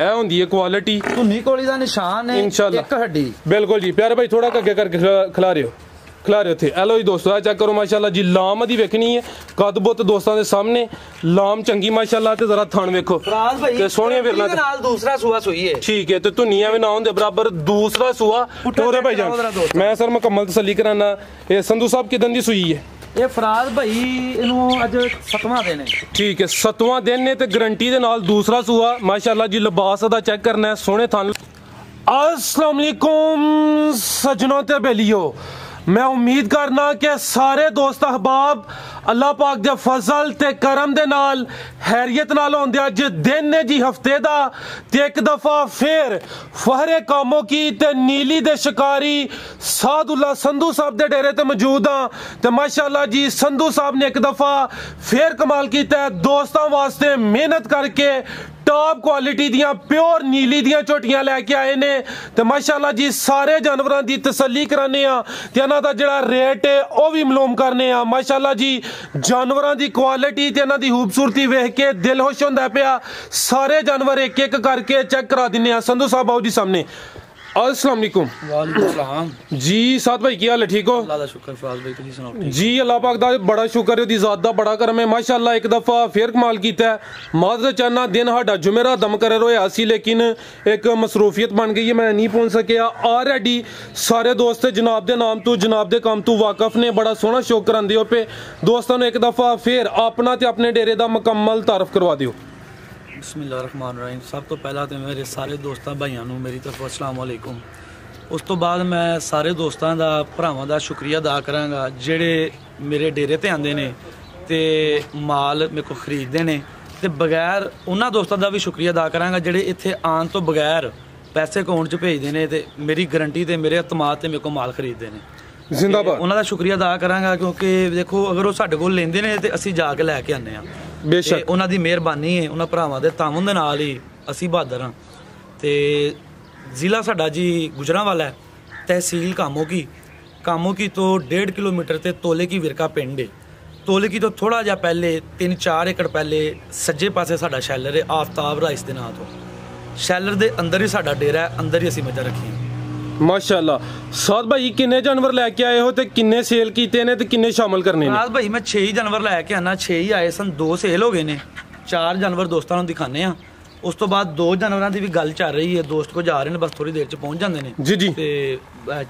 ए होंदी है क्वालिटी धुनी कोली दा निशान है इंशाल्लाह एक हड्डी बिल्कुल जी प्यारे भाई थोड़ा अगे करके खिला रहे हो थे हेलो जी दोस्तों चेक करो माशाल्लाह जी लाम दी वेखनी है कद बुत दोस्तों के सामने लाम चंगी माशाल्लाह ते जरा थन वेखो ते सोहणिया विरला ते नाल दूसरा सूआ सुई है ठीक है ते धुनिया भी ना होंदे बराबर दूसरा सूआ टोरे भाई जान मैं सर मुकम्मल तसल्ली कराना ये संधू साहब किदन दी सुई है ये फराज भाई इनू अज 7वां दिन है ठीक है 7वां दिन ने ते गारंटी दे नाल दूसरा सूआ माशाल्लाह जी लिबास दा चेक करना है सोहणे थन अस्सलाम वालेकुम सजनों ते बेलियो मैं उम्मीद करना कि सारे दोस्त अहबाब अल्लाह पाक दे फजल ते करम दे नाल हैरियत नाल होंदे अज दिन ने जी हफ्ते दा ते एक दफा फिर फहरे कामों की ते नीली दे शिकारी सादुल्ला संधू साहब दे डेरे ते मौजूद हां ते माशाल्लाह जी संधू साहब ने एक दफा फिर कमाल कीता है दोस्तां वास्ते मेहनत करके टॉप क्वालिटी दियां प्योर नीली दियां झोटियां लैके आए ने ते माशाल्लाह जी सारे जानवरां दी तसल्ली कराने आ ते इन्हां दा जेड़ा रेट है ओ भी मालूम करने आ माशाल्लाह जी जानवरां दी क्वालिटी ते इन्हां दी खूबसूरती वेख के दिल खुश होंदा पिया सारे जानवर एक एक करके चेक करा दिन्ने आ संधू साहब आओ जी सामने अस्सलाम वालेकुम वालेकुम सलाम जी साथ भाई की हाल है ठीक हो अल्लाह दा शुक्र फराज भाई तुसी सुनाओ जी अल्लाह पाक दा बड़ा शुक्र है दी जात दा बड़ा करम है माशाल्लाह एक दफा फिर कमाल कीता है माद चाहना दिन साडा जुमेरा दम कर होया सी लेकिन एक मसरूफियत बन गई है मैं नहीं पहुंच सकिया ऑलरेडी सारे दोस्त जनाब दे नाम तू जनाब दे काम तू वाकफ ने बड़ा सोहना शो करांदे हो पे दोस्तों ने एक दफा फिर अपना ते अपने डेरे दा मुकम्मल तारफ करवा दियो बिस्मिल्लाहिर्रहमानिर्रहीम सब तो पहला तो मेरे सारे दोस्तों भाइयों को मेरी तरफ अस्सलाम वालेकुम उस तो बाद मैं सारे दोस्तों का भरावां का शुक्रिया अदा करांगा जेड़े मेरे डेरे ते आंदे ने ते माल मेरे को खरीदते हैं ते बगैर उन्होंने दोस्तों का भी शुक्रिया अदा करांगा जेड़े इत्थे आन तो बगैर पैसे अकाउंट च भेजते हैं ते मेरी गारंटी ते मेरे अतमाद ते मेरे को माल खरीदते हैं जिंदाबाद उन्हों का शुक्रिया अदा करांगा क्योंकि देखो अगर वो साडे कोल लेंदे ने ते असीं जाके लैके आने बेशक उन्हों की मेहरबानी है उन्होंने भरावां दे तावन दे नाल ही असीं बहादर हाँ ते ज़िला साडा जी गुजरांवाला है तहसील कामों की तो 1.5 किलोमीटर ते तोले की विरका पिंड है तोले की तो थोड़ा जा पहले 3-4 एकड़ पहले सज्जे पासे साडा शैलर है आफ्ताब राइस दे नां तो शैलर दे अंदर ही साडा डेरा है अंदर ही असीं मझां रखियां माशाल्लाह साद भाई किन्ने जानवर लैके आए हो ते किन्ने सेल कीते ने ते किन्ने शामिल करने ने साद भाई मैं 6 ही जानवर लैके आना 6 ही आए सन 2 सेल हो गए ने 4 जानवर दोस्तों को दिखाने आ उस तो बाद 2 जानवरों की भी गल चल रही है दोस्त को जा रहे हैं बस थोड़ी देर च पहुंच जाते हैं जी जी ते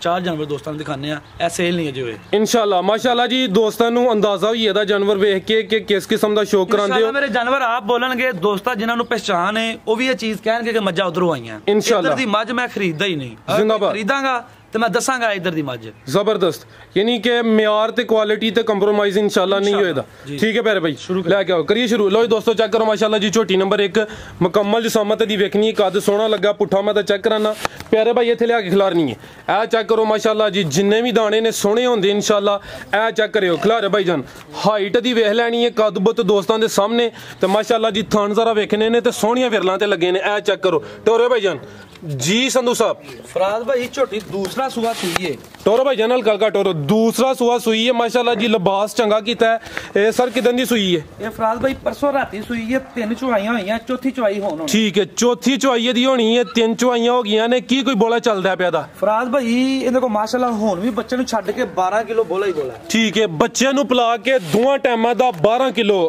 4 जानवर दोस्तों को दिखाने आ ए सेल नहीं है जो इंशाल्लाह माशाल्लाह जी दोस्तों को अंदाजा भी है जानवर वेख के कि किस किस्म का शौक करांदे हो मेरे जानवर आप बोलणगे दोस्त जिन्होंने पहचान है वो भी ये चीज कहणगे कि मज्जा उधरों आईयां इंशाल्लाह दी मज मैं खरीददा ही नहीं जिंदाबाद खरीदांगा तो मैं दसांगा इधर दी मज जबरदस्त यानी कि म्यार ते क्वालिटी ते कंप्रोमाइज इंशाल्लाह नहीं होएगा ठीक है प्यारे भाई लेके आओ करिए शुरू लो दोस्तों चेक करो माशाल्लाह जी झोटी नंबर 1 मुकम्मल जिसामत दी वेखनी है कद सोहना लगा पुट्ठा मैं तो चेक कराना प्यारे भाई इत्थे लिया के खिलारनी है ए चेक करो माशाल्लाह जी जिन्ने भी दाने ने सोहने होंदे इंशाल्लाह ए चेक करियो खिलारे भाई जान हाइट दी वेख लैनी है कद बुत दोस्तों दे सामने ते माशाल्लाह जी थान जरा वेखने ने ते सोहणियां विरलां ते लगे ने ए चेक करो टोरे भाई जान जी संधू साहब फराज भाई छोटी दूसरा सुआ सुई है टोरो भाई जनरल गल का टोरो दूसरा सुआ सुई है माशाल्लाह जी लिबास चंगा कीता है सर किदन दी सुई है ये फराज भाई परसों राती सुई है 3 चुवाइयां होईयां चौथी चुवाई होनी ठीक है चौथी चुवाई दी होनी है 3 चुवाइयां हो गईयां ने की कोई बोला चलदा पिया दा फराज भाई इहदे को माशाल्लाह हुन भी बच्चे नु छड्ड के 12 किलो बोला ही बोला ठीक है बच्चे नु पिला के दोवां टाइमां दा 12 किलो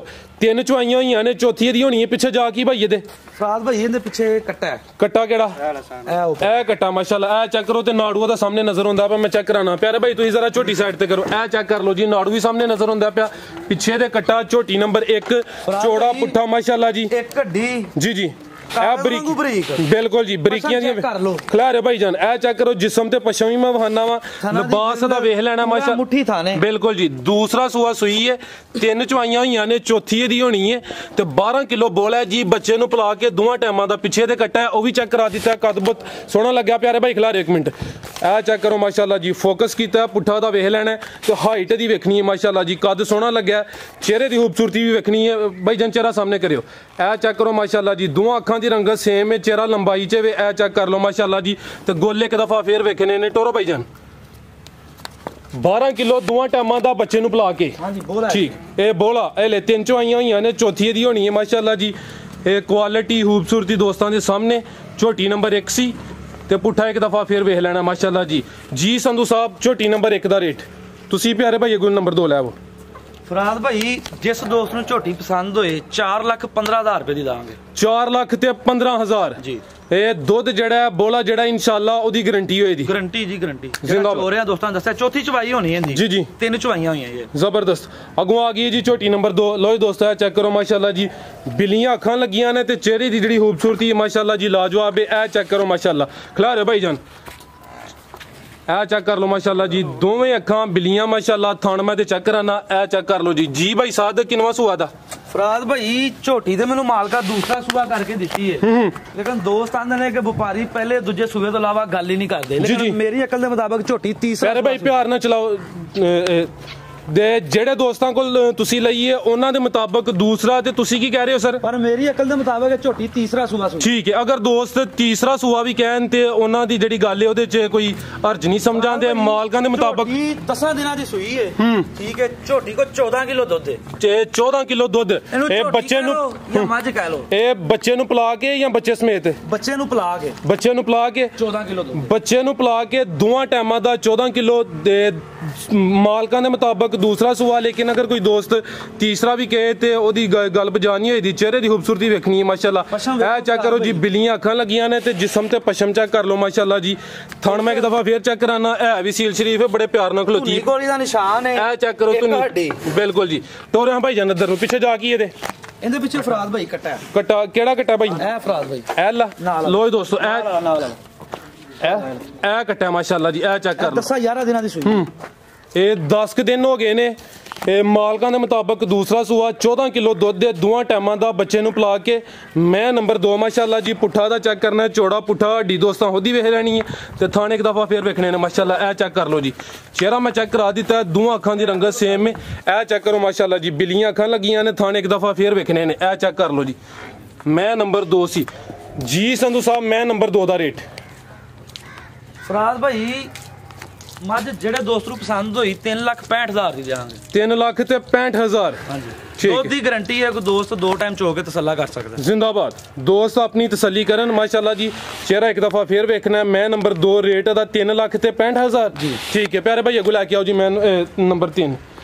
3 चुवाइयां होईयां ने चौथी दी होनी है पिछे जा की भाई दे फराज भाई इहदे पिछे कट्टा है कट्टा केड़ा ए कट्टा माशाल्लाह ए चेक करो ते नाड़ू दा सामने नजर होंदा पे मैं चेक कराना प्यारे भाई तुसी जरा छोटी साइड ते करो ए चेक कर लो जी नाड़ू भी सामने नजर होंदा पिया पिछे दे कट्टा छोटी नंबर 1 चौड़ा पुट्ठा माशाल्लाह जी एक हड्डी जी जी बिल्कुल जी बरीकियां खिलारे भाई जान ए चेक करो जिस्म ते पशम भी मैं वहाना वा लिबास दा वेख लेना माशा मुट्ठी थाने बिल्कुल जी दूसरा सुआ सुई है 3 चुवाइयां होईयां ने चौथी दी होनी है ते 12 किलो बोला है जी बच्चे नु पिला के दोवां टाइमां दा पिछे दे कट्टा है ओ भी चेक करा दिता कद बहुत सोहना लग्या प्यारे भाई खिलारे 1 मिनट ए चेक करो माशाल्लाह जी फोकस कीता पुट्ठा दा वेख लेना ते हाइट दी वेखनी है माशाल्लाह जी कद सोहना लग्या चेहरे दी खूबसूरती भी वेखनी है भाई जान चेहरा सामने करियो ए चेक करो माशाल्लाह जी दोवां अखां दी रंगत सेम है चेहरा लंबाई च ए चेक कर लो माशाल्लाह जी ते गोले एक दफा फिर वेखने ने टोरो भाई जान 12 किलो दोवां टाइमां दा बच्चे नु पिला के ठीक ए बोला ए ले 3 चुवाइयां होईयां ने चौथी दी होनी है माशाल्लाह जी ਇਹ ਕੁਆਲਿਟੀ ਖੂਬਸੂਰਤੀ ਦੋਸਤਾਂ ਦੇ ਸਾਹਮਣੇ ਝੋਟੀ ਨੰਬਰ 1 ਸੀ ਤੇ ਪੁੱਠਾ ਇੱਕ ਦਫਾ ਫੇਰ ਵੇਖ ਲੈਣਾ ਮਾਸ਼ਾਅੱਲਾ ਜੀ ਸੰਧੂ ਸਾਹਿਬ ਝੋਟੀ ਨੰਬਰ 1 ਦਾ ਰੇਟ ਤੁਸੀਂ ਪਿਆਰੇ ਭਾਈ ਅੱਗੋਂ ਨੰਬਰ 2 ਲੈ ਆਵੋ। ਫਰਾਦ ਭਾਈ ਜਿਸ ਦੋਸਤ ਨੂੰ ਝੋਟੀ ਪਸੰਦ ਹੋਏ 4,15,000 ਰੁਪਏ ਦੀ ਦਾਂਗੇ। 4,15,000 ਜੀ। ਇਹ ਦੁੱਧ ਜਿਹੜਾ ਬੋਲਾ ਜਿਹੜਾ ਇਨਸ਼ਾਅੱਲਾ ਉਹਦੀ ਗਾਰੰਟੀ ਹੋਏਗੀ। ਗਾਰੰਟੀ ਜੀ ਗਾਰੰਟੀ। ਹੋ ਰਿਹਾ ਦੋਸਤਾਂ ਨੇ ਦੱਸਿਆ ਚੌਥੀ ਚਵਾਈ ਹੋਣੀ ਹੈ ਜੀ ਜੀ 3 ਚਵਾਈਆਂ ਹੋਈਆਂ ਜੀ ਜ਼ਬਰਦਸਤ। ਅੱਗੋਂ ਆ ਗਈ ਜੀ ਝੋਟੀ ਨੰਬਰ 2 ਲੋ ਦੋਸਤੋ ਇਹ ਚੈੱਕ ਕਰੋ ਮਾਸ਼ਾਅੱਲਾ ਜੀ ਬਿੱਲੀਆਂ ਅੱਖਾਂ ਲੱਗੀਆਂ ਨੇ ਤੇ ਚਿਹਰੇ ਦੀ ਜਿਹੜੀ ਖੂਬਸੂਰਤੀ ਹੈ ਮਾਸ਼ਾਅੱਲਾ ਜੀ ਲਾਜਵਾਬ ਹੈ। ਇਹ ਚੈੱਕ ਕਰੋ ਮਾਸ਼ਾਅੱਲਾ ਖਿਲਾ ਰਹੇ ਭਾਈ ਜਾਨ ਇਹ ਚੈੱਕ ਕਰ ਲਓ ਮਾਸ਼ਾਅੱਲਾ ਜੀ ਦੋਵੇਂ ਅੱਖਾਂ ਬਿੱਲੀਆਂ ਮਾਸ਼ਾਅੱਲਾ ਥਣ ਮੈਂ ਤੇ ਚੈੱਕ ਕਰਾਨਾ ਇਹ ਚੈੱਕ ਕਰ ਲਓ ਜੀ ਭਾਈ ਸਾਦ ਕਿਨਵਾ ਸੂਆ ਦਾ ਫਰਾਦ ਭਾਈ ਝੋਟੀ ਤੇ ਮੈਨੂੰ ਮਾਲਕਾ ਦੂਸਰਾ ਸੂਆ ਕਰਕੇ ਦਿੱਤੀ ਹੈ ਲੇਕਿਨ ਦੋਸਤ ਆਂਦੇ ਨੇ ਕਿ ਵਪਾਰੀ ਪਹਿਲੇ ਦੂਜੇ ਸੂਏ ਤੋਂ ਇਲਾਵਾ ਗੱਲ ਹੀ ਨਹੀਂ ਕਰਦੇ ਲੇਕਿਨ ਮੇਰੀ ਅਕਲ ਦੇ ਮੁਤਾਬਕ ਝੋਟੀ ਤੀਸਰਾ। ਪਿਆਰੇ ਭਾਈ ਪਿਆਰ ਨਾਲ ਚਲਾਓ ਦੇ ਜਿਹੜੇ ਦੋਸਤਾਂ ਕੋਲ ਤੁਸੀਂ ਲਈ ਹੈ ਉਹਨਾਂ ਦੇ ਮੁਤਾਬਕ ਦੂਸਰਾ ਤੇ ਤੁਸੀਂ ਕੀ ਕਹਿ ਰਹੇ ਹੋ ਸਰ? ਪਰ ਮੇਰੀ ਅਕਲ ਦੇ ਮੁਤਾਬਕ ਝੋਟੀ ਤੀਸਰਾ ਸੂਆ ਠੀਕ ਹੈ। ਅਗਰ ਦੋਸਤ ਤੀਸਰਾ ਸੂਆ ਵੀ ਕਹਿਣ ਤੇ ਉਹਨਾਂ ਦੀ ਜਿਹੜੀ ਗੱਲ ਹੈ ਉਹਦੇ 'ਚ ਕੋਈ ਹਰਜ ਨਹੀਂ ਸਮਝਾਂਦੇ ਮਾਲਕਾਂ ਦੇ ਮੁਤਾਬਕ 10 ਦਿਨਾਂ ਦੀ ਸੂਈ ਹੈ ਠੀਕ ਹੈ ਝੋਟੀ ਕੋ 14 ਕਿਲੋ ਦੁੱਧ ਹੈ 14 ਕਿਲੋ ਦੁੱਧ ਇਹ ਬੱਚੇ ਨੂੰ ਜਾਂ ਮੱਝ ਕਹਿ ਲੋ ਇਹ ਬੱਚੇ ਨੂੰ ਪਿਲਾ ਕੇ ਜਾਂ ਬੱਚੇ ਸਮੇਤ ਬੱਚੇ ਨੂੰ ਪਿਲਾ ਕੇ 14 ਕਿਲੋ ਦੁੱਧ ਬੱਚੇ ਨੂੰ ਪਿਲਾ ਕੇ ਦੋਵਾਂ ਟਾਈਮਾਂ ਦਾ 14 ਕਿਲੋ ਦੇ ਮਾਲਕਾਂ ਦੇ ਮੁਤਾਬਕ ਦੂਸਰਾ ਸੂਆ। ਲੇਕਿਨ ਅਗਰ ਕੋਈ ਦੋਸਤ ਤੀਸਰਾ ਵੀ ਕਹੇ ਤੇ ਉਹਦੀ ਗੱਲ ਬਜਾਨੀ ਹੋਈ ਦੀ ਚਿਹਰੇ ਦੀ ਖੂਬਸੂਰਤੀ ਵੇਖਣੀ ਹੈ ਮਾਸ਼ਾਅੱਲਾ। ਇਹ ਚੈੱਕ ਕਰੋ ਜੀ ਬਿੱਲੀਆਂ ਅੱਖਾਂ ਲੱਗੀਆਂ ਨੇ ਤੇ ਜਿਸਮ ਤੇ ਪਸ਼ਮ ਚੈੱਕ ਕਰ ਲਓ ਮਾਸ਼ਾਅੱਲਾ ਜੀ ਥਣ ਮੈਂ ਇੱਕ ਦਫਾ ਫੇਰ ਚੈੱਕ ਕਰਾਨਾ ਹੈ ਵੀ ਸੀਲ ਸ਼ਰੀਫ ਹੈ ਬੜੇ ਪਿਆਰ ਨਾਲ ਖਲੋਤੀ ਕੋਲੀ ਦਾ ਨਿਸ਼ਾਨ ਹੈ। ਇਹ ਚੈੱਕ ਕਰੋ ਤੁਸੀਂ ਬਿਲਕੁਲ ਜੀ ਟੋਰਿਆਂ ਭਾਈ ਜਾਨ ਇੱਧਰ ਨੂੰ ਪਿੱਛੇ ਜਾ ਕੀ ਇਹਦੇ ਪਿੱਛੇ ਫਰਾਦ ਭਾਈ ਕੱਟਾ ਕਿਹੜਾ ਕੱਟਾ ਭਾਈ? ਇਹ ਫਰਾਦ ਭਾਈ ਇਹ ਲੋ ਦੋਸਤੋ ਇਹ ਕੱਟਾ ਮਾਸ਼ਾਅੱਲਾ ਜੀ ਇਹ ਚੈੱਕ ਕਰ ਲਓ 11 ਦਿਨਾਂ ਦੀ ਸੂਈ ਇਹ 10 ਦਿਨ ਹੋ ਗਏ ਨੇ। ਇਹ ਮਾਲਕਾਂ ਦੇ ਮੁਤਾਬਕ ਦੂਸਰਾ ਸੂਆ 14 ਕਿਲੋ ਦੁੱਧ ਦੇ ਦੋਵਾਂ ਟਾਈਮਾਂ ਦਾ ਬੱਚੇ ਨੂੰ ਪਿਲਾ ਕੇ ਮੈਂ ਨੰਬਰ 2 ਮਾਸ਼ਾਅੱਲਾ ਜੀ ਪੁੱਠਾ ਦਾ ਚੈੱਕ ਕਰਨਾ ਚੌੜਾ ਪੁੱਠਾ ਹੱਡੀ ਦੋਸਤਾਂ ਉਹਦੀ ਵੇਖ ਲੈਣੀ ਹੈ ਤੇ ਥਾਣੇ ਇੱਕ ਦਫਾ ਫੇਰ ਵੇਖਣੇ ਨੇ ਮਾਸ਼ਾਅੱਲਾ। ਇਹ ਚੈੱਕ ਕਰ ਲਓ ਜੀ ਚਿਹਰਾ ਮੈਂ ਚੈੱਕ ਕਰਾ ਦਿੱਤਾ ਦੋਵਾਂ ਅੱਖਾਂ ਦੀ ਰੰਗਤ ਸੇਮ ਹੈ। ਇਹ ਚੈੱਕ ਕਰੋ ਮਾਸ਼ਾਅੱਲਾ ਜੀ ਬਿੱਲੀਆਂ ਅੱਖਾਂ ਲੱਗੀਆਂ ਨੇ ਥਾਣੇ ਇੱਕ ਦਫਾ ਫੇਰ ਵੇਖਣੇ ਨੇ। ਇਹ ਚੈੱਕ ਕਰ ਲਓ ਜੀ ਮੈਂ ਨੰਬਰ 2 ਸੀ ਜੀ ਸੰਧੂ ਸਾਹਿਬ ਮੈਂ ਨੰਬਰ 2 ਦਾ ਰੇਟ ਫਰਾਦ ਭਾਈ ਮੱਝ ਜਿਹੜੇ ਦੋਸਤ ਨੂੰ ਪਸੰਦ ਹੋਈ 3,65,000 ਦੀ ਦੇਵਾਂਗੇ। 3,65,000 ਹਾਂਜੀ ਦੁੱਧ ਦੀ ਗਾਰੰਟੀ ਹੈ। ਕੋਈ ਦੋਸਤ 2 ਟਾਈਮ ਚੋ ਕੇ ਤਸੱਲਾ ਕਰ ਸਕਦਾ। ਜ਼ਿੰਦਾਬਾਦ ਦੋਸਤ ਆਪਣੀ ਤਸੱਲੀ ਕਰਨ ਮਾਸ਼ਾਅੱਲਾ ਜੀ ਚਿਹਰਾ ਇੱਕ ਦਫਾ ਫੇਰ ਵੇਖਣਾ ਮੈਂ ਨੰਬਰ 2 ਰੇਟ ਦਾ 3,65,000 ਜੀ ਠੀਕ ਹੈ। ਪਿਆਰੇ ਭਾਈ ਅੱਗੋਂ ਲੈ ਕੇ ਆਓ ਜੀ ਮੈਂ ਨੰਬਰ 3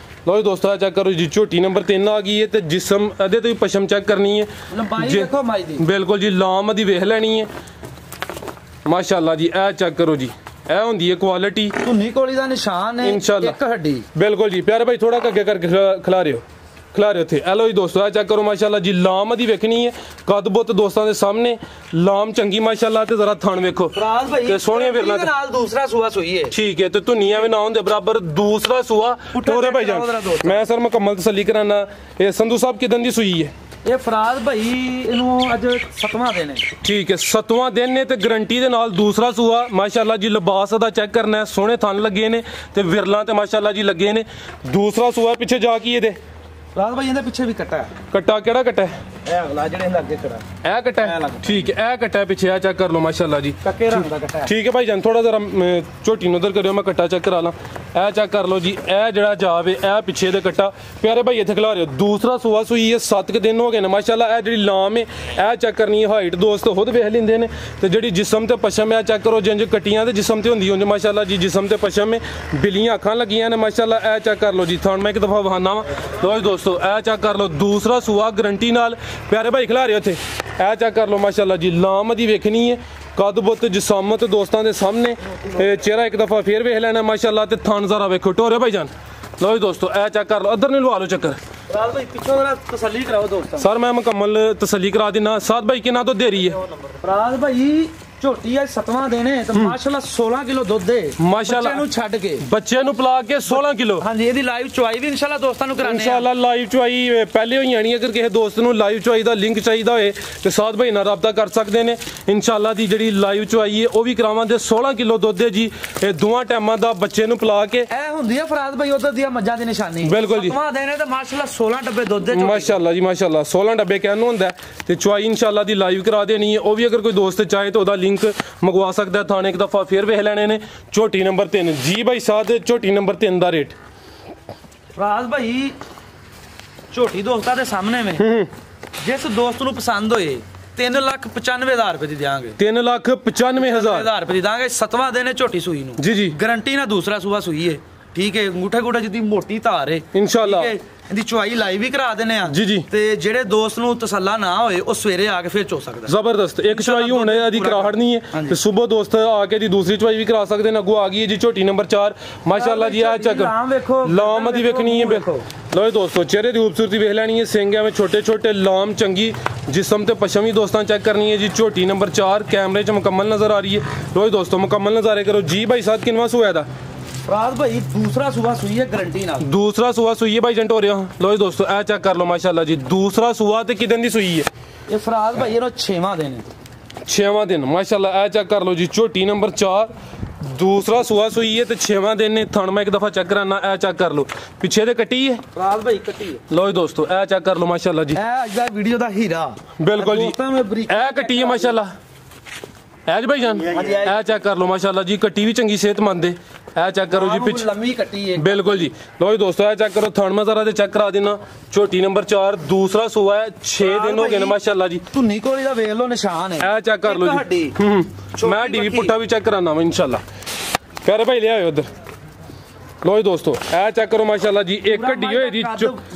ਲੋ ਜੀ ਦੋਸਤੋ ਚੈੱਕ ਕਰੋ ਜੀ ਝੋਟੀ ਨੰਬਰ 3 ਆ ਗਈ ਹੈ ਤੇ ਜਿਸਮ ਇਹਦੇ ਤੋਂ ਵੀ ਪਸ਼ਮ ਚੈੱਕ ਕਰਨੀ ਹੈ ਲੰਬਾਈ ਦੇਖੋ ਮਾਈ ਦੀ ਬਿਲਕੁਲ ਜੀ ਲਾਮ ਦੀ ਵੇਖ ਲੈਣੀ ਹੈ ਮਾਸ਼ਾਅੱਲਾ ਜੀ ਇਹ ਚੈੱਕ ਕਰੋ ਜੀ ਇਹ ਹੁੰਦੀ ਹੈ ਕੁਆਲਿਟੀ ਧੁੰਨੀ ਕੋਲੀ ਦਾ ਨਿਸ਼ਾਨ ਹੈ ਇੱਕ ਹੱਡੀ ਬਿਲਕੁਲ ਜੀ ਪਿਆਰੇ ਭਾਈ ਥੋੜਾ ਅੱਗੇ ਕਰਕੇ ਖਿਲਾ ਰਹੇ ਹੋ ਉੱਥੇ ਐਲੋ ਜੀ ਦੋਸਤੋ ਚੈੱਕ ਕਰੋ ਮਾਸ਼ਾਅੱਲਾ ਜੀ ਲਾਮ ਦੀ ਵੇਖਣੀ ਹੈ ਕੱਦ ਬੁੱਤ ਦੋਸਤਾਂ ਦੇ ਸਾਹਮਣੇ ਲਾਮ ਚੰਗੀ ਮਾਸ਼ਾਅੱਲਾ ਤੇ ਜ਼ਰਾ ਥਣ ਵੇਖੋ ਤੇ ਸੋਹਣੀਆਂ ਵਿਰਲਾ ਨਾਲ ਦੂਸਰਾ ਸੂਆ ਸੂਈ ਹੈ ਠੀਕ ਹੈ ਤੇ ਧੁੰਨੀਆਂ ਵੀ ਨਾ ਹੁੰਦੇ ਬਰਾਬਰ ਦੂਸਰਾ ਸੂਆ ਟੋਰੇ ਭਾਈ ਜਾਨ ਮੈਂ ਸਰ ਮੁਕੰਮਲ ਤਸੱਲੀ ਕਰਾਨਾ ਇਹ ਸੰਧੂ ਸਾਹਿਬ ਕਿਦਨ ਦੀ ਸੂਈ ਹੈ? ਇਹ ਫਰਾਦ ਭਾਈ ਇਹਨੂੰ ਅੱਜ 7ਵਾਂ ਦਿਨ ਹੈ ਠੀਕ ਹੈ 7ਵਾਂ ਦਿਨ ਨੇ ਤੇ ਗਾਰੰਟੀ ਦੇ ਨਾਲ ਦੂਸਰਾ ਸੂਆ ਮਾਸ਼ਾਅੱਲਾ ਜੀ ਲਿਬਾਸ ਦਾ ਚੈੱਕ ਕਰਨਾ ਸੋਹਣੇ ਥਣ ਲੱਗੇ ਨੇ ਤੇ ਵਿਰਲਾਂ ਤੇ ਮਾਸ਼ਾਅੱਲਾ ਜੀ ਲੱਗੇ ਨੇ ਦੂਸਰਾ ਸੂਆ ਪਿੱਛੇ ਜਾ ਕੀ ਇਹਦੇ ਫਰਾਦ ਭਾਈ ਇਹਦੇ ਪਿੱਛੇ ਵੀ ਕੱਟਾ ਕਿਹੜਾ ਕੱਟਾ ਇਹ ਅਗਲਾ ਜਿਹੜੇ ਇਹਦੇ ਅੱਗੇ ਖੜਾ ਇਹ ਕੱਟਾ ਠੀਕ ਹੈ ਇਹ ਕੱਟਾ ਪਿੱਛੇ ਆ ਚੈੱਕ ਕਰ ਲਓ ਮਾਸ਼ਾਅੱਲਾ ਜੀ ਕੱਕੇ ਰੰਗ ਦਾ ਕੱਟਾ ਠੀਕ ਹੈ ਭਾਈ ਜਾਨ ਥੋੜਾ ਜ਼ਰਾ ਝੋਟੀ ਨੂੰ ਉਧਰ ਕਰਿਓ ਮੈਂ ਕੱਟਾ ਚੈੱਕ ਕਰਾ ਲਾਂ ਇਹ ਚੈੱਕ ਕਰ ਲਓ ਜੀ ਇਹ ਜਿਹੜਾ ਜਾਵੇ ਇਹ ਪਿੱਛੇ ਦੇ ਕੱਟਾ ਪਿਆਰੇ ਭਾਈ ਇੱਥੇ ਖਿਲਾ ਰਹੇ ਦੂਸਰਾ ਸੂਆ ਸੂਈ ਹੈ 7 ਦਿਨ ਹੋ ਗਏ ਨੇ ਮਾਸ਼ਾਅੱਲਾ ਇਹ ਜਿਹੜੀ ਲਾਮ ਹੈ ਇਹ ਚੈੱਕ ਕਰਨੀ ਹੈ ਹਾਈਟ ਦੋਸਤ ਖੁਦ ਵੇਖ ਲੈਂਦੇ ਨੇ ਤੇ ਜਿਹੜੀ ਜਿਸਮ ਤੇ ਪਸ਼ਮ ਹੈ ਚੈੱਕ ਕਰੋ ਜਿੰਜ ਕੱਟੀਆਂ ਤੇ ਜਿਸਮ ਤੇ ਹੁੰਦੀ ਉਂਝ ਮਾਸ਼ਾਅੱਲਾ ਜੀ ਜਿਸਮ ਤੇ ਪਸ਼ਮ ਹੈ ਬਿੱਲੀਆਂ ਅੱਖਾਂ ਲੱਗੀਆਂ ਨੇ ਮਾਸ਼ਾਅੱਲਾ ਇਹ ਚੈੱਕ ਕਰ ਲਓ ਜੀ ਤੁਹਾਨੂੰ ਮੈਂ ਇੱਕ ਦਫਾ ਵਹਾਨਾ ਵਾ ਲੋ ਦੋਸਤੋ ਇਹ ਚੈੱਕ ਕਰ ਲਓ ਦੂਸਰਾ ਸੂਆ ਗਾਰੰਟੀ ਨਾਲ ਪਿਆਰੇ ਭਾਈ ਖਿਲਾ ਰਹੇ ਉੱਥੇ ਇਹ ਚੈੱਕ ਕਰ ਲਓ ਮਾਸ਼ਾਅੱਲਾ ਜੀ ਲਾਮ ਦੀ ਵੇਖਣੀ ਹੈ ਕੱਦ ਬੁੱਤ ਜਿਸਾਮਤ ਦੋਸਤਾਂ ਦੇ ਸਾਹਮਣੇ ਚਿਹਰਾ ਇੱਕ ਦਫਾ ਫੇਰ ਵੇਖ ਲੈਣਾ ਮਾਸ਼ਾਅੱਲਾ ਤੇ ਥਣ ਜ਼ਰਾ ਵੇਖੋ ਟੋਰੇ ਭਾਈ ਜਾਨ ਲੋ ਦੋਸਤੋ ਇਹ ਚੈੱਕ ਕਰ ਲਓ ਇੱਧਰ ਨੂੰ ਲਵਾ ਲਓ ਚੱਕਰ ਰਾਜ ਭਾਈ ਪਿੱਛੋਂ ਜਰਾ ਤਸੱਲੀ ਕਰਾਓ ਦੋਸਤਾਂ ਸਰ ਮੈਂ ਮੁਕੰਮਲ ਤਸੱਲੀ ਕਰਾ ਦਿੰਨਾ ਸਾਦ ਭਾਈ ਕਿੰਨਾ ਤੋਂ ਦੇਰੀ ਹੈ ਰਾਜ ਭਾਈ ਝੋਟੀ ਅੱਜ 7ਵਾਂ ਦਿਨ ਹੈ ਤੇ ਮਾਸ਼ਾਅੱਲਾ 16 ਕਿਲੋ ਦੁੱਧ ਹੈ ਮਾਸ਼ਾਅੱਲਾ ਬੱਚੇ ਨੂੰ ਛੱਡ ਕੇ ਬੱਚੇ ਨੂੰ ਪਿਲਾ ਕੇ 16 ਕਿਲੋ ਹਾਂਜੀ ਇਹਦੀ ਲਾਈਵ ਚੁਆਈ ਵੀ ਇਨਸ਼ਾਅੱਲਾ ਦੋਸਤਾਂ ਨੂੰ ਕਰਾਣੇ ਆ ਇਨਸ਼ਾਅੱਲਾ ਲਾਈਵ ਚੁਆਈ ਪਹਿਲੇ ਹੋਈ ਆਣੀ ਅਗਰ ਕਿਸੇ ਦੋਸਤ ਨੂੰ ਲਾਈਵ ਚੁਆਈ ਦਾ ਲਿੰਕ ਚਾਹੀਦਾ ਹੋਏ ਤੇ ਸਾਦ ਭਾਈ ਨਾਲ ਰਾਬਤਾ ਕਰ ਸਕਦੇ ਨੇ ਇਨਸ਼ਾਅੱਲਾ ਦੀ ਜਿਹੜੀ ਲਾਈਵ ਚੁਆਈ ਹੈ ਉਹ ਵੀ ਕਰਾਵਾਂਗੇ 16 ਕਿਲੋ ਦੁੱਧ ਹੈ ਜੀ ਇਹ ਦੋਵਾਂ ਟਾਈਮਾਂ ਦਾ ਬੱਚੇ ਨੂੰ ਪਿਲਾ ਕੇ ਇਹ ਹੁੰਦੀ ਹੈ ਫਰਾਦ ਭਾਈ ਉਧਰ ਦੀਆਂ ਮੱਝਾਂ ਦੀ ਨਿਸ਼ਾਨੀ ਬਿਲਕੁਲ ਜੀ 7ਵਾਂ ਦਿਨ ਹੈ ਤੇ ਮਾਸ਼ਾਅੱਲਾ 16 ਡੱਬੇ ਦੁੱਧ ਦੇ ਮਾਸ਼ਾਅੱਲਾ ਜੀ ਮਾਸ਼ਾਅੱਲਾ 16 ਡੱਬੇ ਕਹਿਣ ਨੂੰ ਹੁੰਦਾ ਤੇ ਚੁਆਈ ਇਨਸ਼ਾਅੱਲਾ ਦੀ ਲਾਈਵ ਕਰਾ ਦੇਣੀ ਹੈ ਉਹ ਵੀ ਅਗਰ ਕੋਈ ਦੋਸਤ ਚਾਹੇ ਤਾਂ ਉਹਦਾ ਲਿੰਕ ਮੰਗਵਾ ਸਕਦਾ ਥਾਣੇ ਇੱਕ ਦਫਾ ਫੇਰ ਵੇਖ ਲੈਣੇ ਨੇ ਝੋਟੀ ਨੰਬਰ 3 ਜੀ ਭਾਈ ਸਾਦ ਝੋਟੀ ਨੰਬਰ 3 ਦਾ ਰੇਟ ਫਰਾਜ਼ ਭਾਈ ਝੋਟੀ ਦੋਸਤਾਂ ਦੇ ਸਾਹਮਣੇ में ਜਿਸ ਦੋਸਤ ਨੂੰ ਪਸੰਦ ਹੋਏ 3,95,000 ਰੁਪਏ ਦੀ ਦਿਆਂਗੇ। 3,95,000 ਰੁਪਏ ਦੀ ਦਾਂਗੇ। 7ਵਾਂ ਦਿਨ ਹੈ ਝੋਟੀ ਸੂਈ ਨੂੰ ਜੀ ਜੀ, ਗਰੰਟੀ ਨਾਲ ਦੂਸਰਾ ਸੂਆ ਸੂਈ ਹੈ ਠੀਕ ਹੈ। ਅੰਗੂਠਾ ਜਿੱਦੀ ਮੋਟੀ ਧਾਰ ਹੈ ਇਨਸ਼ਾਅੱਲਾ। ਇਹਦੀ ਚੁਆਈ ਲਾਈਵ ਵੀ ਕਰਾ ਦਿੰਨੇ ਆ ਜੀ ਜੀ। ਤੇ ਜਿਹੜੇ ਦੋਸਤ ਨੂੰ ਤਸੱਲਾ ਨਾ ਹੋਏ ਉਹ ਸਵੇਰੇ ਆ ਕੇ ਫਿਰ ਚੋ ਸਕਦਾ। ਜ਼ਬਰਦਸਤ। ਇੱਕ ਚੁਆਈ ਹੋਣੇ ਦੀ ਕਰਾਹਟ ਨਹੀਂ ਹੈ ਤੇ ਸਵੇਰ ਦੋਸਤ ਆ ਕੇ ਦੀ ਦੂਸਰੀ ਚੁਆਈ ਵੀ ਕਰਾ ਸਕਦੇ ਨੇ। ਅੱਗੋਂ ਆ ਗਈ ਹੈ ਜੀ ਝੋਟੀ ਨੰਬਰ 4 ਮਾਸ਼ਾਅੱਲਾ ਜੀ। ਆ ਚੱਕ ਲਾਮ ਦੀ ਵੇਖਣੀ ਹੈ। ਲੋ ਦੋਸਤੋ ਚਿਹਰੇ ਦੀ ਖੂਬਸੂਰਤੀ ਵੇਖ ਲੈਣੀ ਹੈ। ਸਿੰਘ ਐਵੇਂ ਛੋਟੇ ਛੋਟੇ ਲਾਮ ਚੰਗੀ ਜਿਸਮ ਤੇ ਪਸ਼ਮ ਵੀ ਦੋਸਤਾਂ ਚੈੱਕ करनी है जी। झोटी नंबर 4 कैमरे च मुकम्मल नजर आ रही है। लो दोस्तों मुकम्मल नजारे करो जी। भाई साहब किनवा सुआ था फराज भाई? दूसरा सुबह सुई है गारंटी नाल। दूसरा सुआ सुई है भाई जंट हो रहा। लो दोस्तों ए चेक कर लो माशाल्लाह जी। दूसरा सुआ ते किदन दी सुई है ये फराज भाई? ये 6वां दिन है। 6वां दिन माशाल्लाह। ए चेक कर लो जी। झोटी नंबर 4 दूसरा सुआ सुई है ते 6वां दिन ने। थन मैं एक दफा चेक कराना। ए चेक कर लो पीछे ते कट्टी है फराज भाई, कट्टी है। लो दोस्तों ए चेक कर लो माशाल्लाह जी। ए अज दा वीडियो दा हीरा बिल्कुल जी। ए कट्टी है माशाल्लाह। ਐਜ ਭਾਈ ਜਾਨ ਇਹ ਚੈੱਕ ਕਰ ਲਓ ਮਾਸ਼ਾਅੱਲਾ ਜੀ। ਕੱਟੀ ਵੀ ਚੰਗੀ ਸਿਹਤਮੰਦ ਹੈ। ਇਹ ਚੈੱਕ ਕਰੋ ਜੀ ਪਿੱਛੇ ਲੰਮੀ ਕੱਟੀ ਹੈ ਬਿਲਕੁਲ ਜੀ। ਲੋ ਜੀ ਦੋਸਤੋ ਇਹ ਚੈੱਕ ਕਰੋ ਥਣ ਮਜ਼ਾਰਾ ਤੇ ਚੈੱਕ ਕਰਾ ਦੇਣਾ। ਝੋਟੀ ਨੰਬਰ 4 ਦੂਸਰਾ ਸੂਆ ਹੈ। 6 ਦਿਨ ਹੋ ਗਏ ਨੇ ਮਾਸ਼ਾਅੱਲਾ ਜੀ। ਧੁੰਨੀ ਕੋਲੀ ਦਾ ਵੇਖ ਲਓ ਨਿਸ਼ਾਨ ਹੈ। ਇਹ ਚੈੱਕ ਕਰ ਲਓ ਜੀ। ਮੈਂ ਡੀਵੀ ਪੁੱਠਾ ਵੀ ਚੈੱਕ ਕਰਾਣਾ ਵਾ ਇਨਸ਼ਾਅੱਲਾ। ਪਿਆਰੇ ਭਾਈ ਲਿਆਓ ਉਧਰ। लो जी दोस्तों ए चेक करो माशाल्लाह जी। एक हड्डी होए दी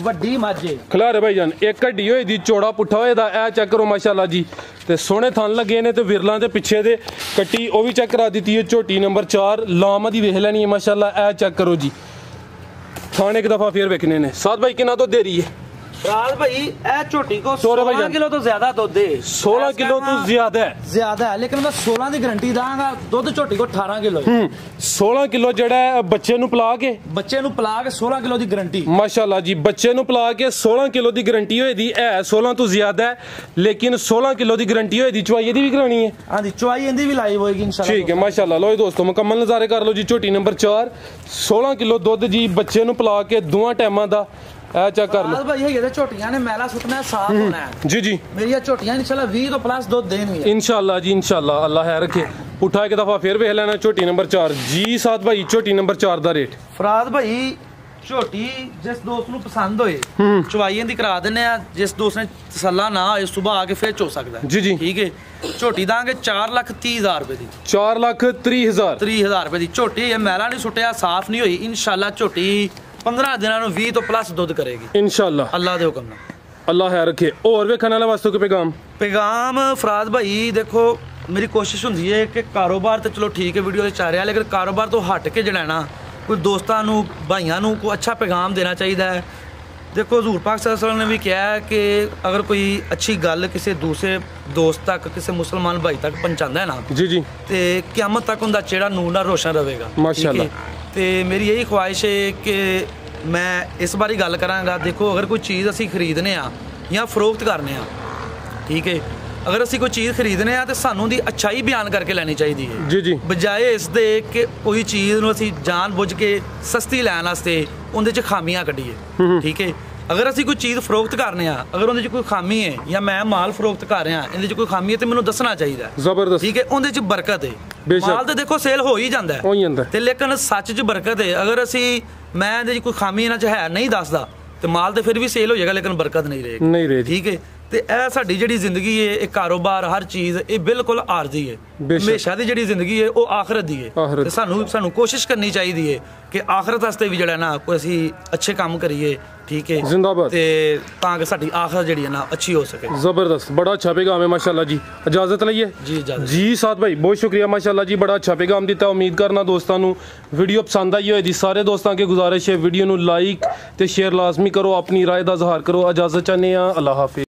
वड्डी मझ खिलारे भाई जान। एक हड्डी होए दी चौड़ा पुट्ठा होए दा। ए चेक करो माशाल्लाह जी। ते सोहने थन लगे ने ते विरलां दे पिछे दे कट्टी ओ भी चेक करा दी है। झोटी नंबर 4 लाम दी वेख लैनी है माशाल्लाह। ए चेक करो जी। थान एक दफा फिर वेखने ने। साथ भाई कितना तो दे रही है फराज भाई? ए झोटी को 16 किलो तो ज्यादा दूध है। 16 किलो तो ज्यादा है लेकिन मैं 16 की गारंटी दांगा। दूध झोटी को 18 किलो 16 किलो जड़ा बच्चे नु पिला के 16 किलो की गारंटी माशाल्लाह जी। बच्चे नु पिला के 16 किलो की गारंटी होई दी है। 16 तो ज्यादा है लेकिन 16 किलो की गारंटी होई दी। चुआई दी भी करानी है। हां जी चुआई इंदी भी लाई होएगी इंशाल्लाह। ठीक है माशाल्लाह। लो दोस्तों मुकम्मल नजारे कर लो जी। झोटी नंबर 4 16 किलो दूध जी। बच्चे नु पिला के दोवां टाइमां दा ए चेक कर लो भाई। ये झोटियां ने मैला सुटना है, साफ होना है। जी जी। मेरी झोटियां इंशाल्लाह 20 तो प्लस दूध देंगी इंशाल्लाह जी इंशाल्लाह। अल्लाह है रखे। उठा एक दफा फिर वेख लेना झोटी नंबर 4 जी। साथ भाई झोटी नंबर 4 दा रेट फराज भाई झोटी जिस दोस्त ਨੂੰ ਪਸੰਦ ਹੋਏ ਚੁਆਈਆਂ ਦੀ ਕਰਾ ਦਿੰਨੇ ਆ। ਜਿਸ ਦੋਸਤ ਨੇ ਤਸੱਲਾ ਨਾ ਹੋਏ ਸਵੇਰ ਆ ਕੇ ਫੇਰ ਚੋ ਸਕਦਾ ਜੀ ਜੀ। ਠੀਕ ਹੈ। ਝੋਟੀ ਦਾਂਗੇ 4,30,000 ਰੁਪਏ ਦੀ। 4,30,000 ਰੁਪਏ ਦੀ ਝੋਟੀ ਇਹ ਮੈਲਾ ਨਹੀਂ ਸੁੱਟਿਆ, ਸਾਫ਼ ਨਹੀਂ ਹੋਈ। ਇਨਸ਼ਾਅੱਲਾ ਝੋਟੀ 15 ਦਿਨਾਂ ਨੂੰ 20 ਤੋਂ ਪਲੱਸ ਦੁੱਧ ਕਰੇਗੀ ਇਨਸ਼ਾਅੱਲਾ ਅੱਲਾਹ ਦੇ ਹੁਕਮ ਨਾਲ। ਅੱਲਾਹ ਹੈ ਰੱਖੇ। ਹੋਰ ਵੇਖਣ ਵਾਲੇ ਵਾਸਤੇ ਕੋਈ ਪੈਗਾਮ ਫਰਾਜ਼ ਭਾਈ ਦੇਖੋ ਮੇਰੀ ਕੋਸ਼ਿਸ਼ ਹੁੰਦੀ ਹੈ ਕਿ ਕਾਰੋਬਾਰ ਤੇ ਚਲੋ ਠੀਕ ਹੈ ਵੀਡੀਓ ਤੇ ਚੱਲ ਰਿਹਾ ਲੇਕਿਨ ਕਾਰੋਬਾਰ ਤੋਂ ਹਟ ਕੇ ਜਿਹੜਾ ਨਾ ਕੋਈ ਦੋਸਤਾਂ ਨੂੰ ਭਾਈਆਂ ਨੂੰ ਕੋਈ ਅੱਛਾ ਪੈਗਾਮ ਦੇਣਾ ਚਾਹੀਦਾ ਹੈ। देखो हजूर पाक सल्लल्लाहु अलैहि वसल्लम ने भी किया है कि अगर कोई अच्छी गल किसी दूसरे दोस्त तक किसी मुसलमान भाई तक पहुंचाता है ना जी जी तो क़यामत तक उनका चेहरा नूर नाल रोशन रहेगा माशाअल्लाह। तो मेरी यही ख्वाहिश है कि मैं इस बारी गल करांगा। देखो अगर कोई चीज़ असी खरीदने या फरोख्त करने ठीक है अगर असी कोई चीज़ खरीदने तो सानू दी अच्छाई बयान करके लैनी चाहिए है जी जी बजाए इस दे कि कोई चीज़ नूं असी जान बुझ के सस्ती लैन वास्ते उहदे च खामियां कड्ढीए ठीक है। अगर असी कोई चीज़ फरोख्त करने अगर उहदे च कोई खामी है या मैं माल फरोख्त कर रहा इहदे च कोई खामी है तो मैनूं दसना चाहिए जबरदस्त ठीक है। उहदे च बरकत है माल तो देखो सेल हो ही जाता है ते लेकिन सच च बरकत है। अगर असी मैं इहदे च कोई खामी इहनां च है नहीं दसदा तो माल तो फिर भी सेल हो जाएगा लेकिन बरकत नहीं रहेगी ठीक है। ਤੇ ਇਹ ਸਾਡੀ ਜਿਹੜੀ ਜ਼ਿੰਦਗੀ ਹੈ ਇਹ ਕਾਰੋਬਾਰ ਹਰ ਚੀਜ਼ ਇਹ ਬਿਲਕੁਲ ਆਰਜ਼ੀ ਹੈ। ਹਮੇਸ਼ਾ ਦੀ ਜਿਹੜੀ ਜ਼ਿੰਦਗੀ ਹੈ ਉਹ ਆਖਰਤ ਦੀ ਹੈ ਤੇ ਸਾਨੂੰ ਕੋਸ਼ਿਸ਼ ਕਰਨੀ ਚਾਹੀਦੀ ਹੈ ਕਿ ਆਖਰਤ ਵਾਸਤੇ ਵੀ ਜਿਹੜਾ ਨਾ ਕੋਈ ਅਸੀਂ ਅੱਛੇ ਕੰਮ ਕਰੀਏ ठीक है जिंदाबाद ते ताकि साडी आखिरत जेडी है ना अच्छी हो सके। जबरदस्त बड़ा अच्छा पैगाम है माशाल्लाह जी। इजाजत लइए जी इजाजत जी। साथ भाई बहुत शुक्रिया माशाल्लाह जी बड़ा अच्छा पैगाम दिता। उम्मीद करना दोस्तों नु वीडियो पसंद आई होएगी। सारे दोस्तों के गुजारिश है वीडियो नु लाइक ते शेयर लाजमी करो अपनी राय दा इजहार करो। इजाजत चाहने अल्लाह हाफिज।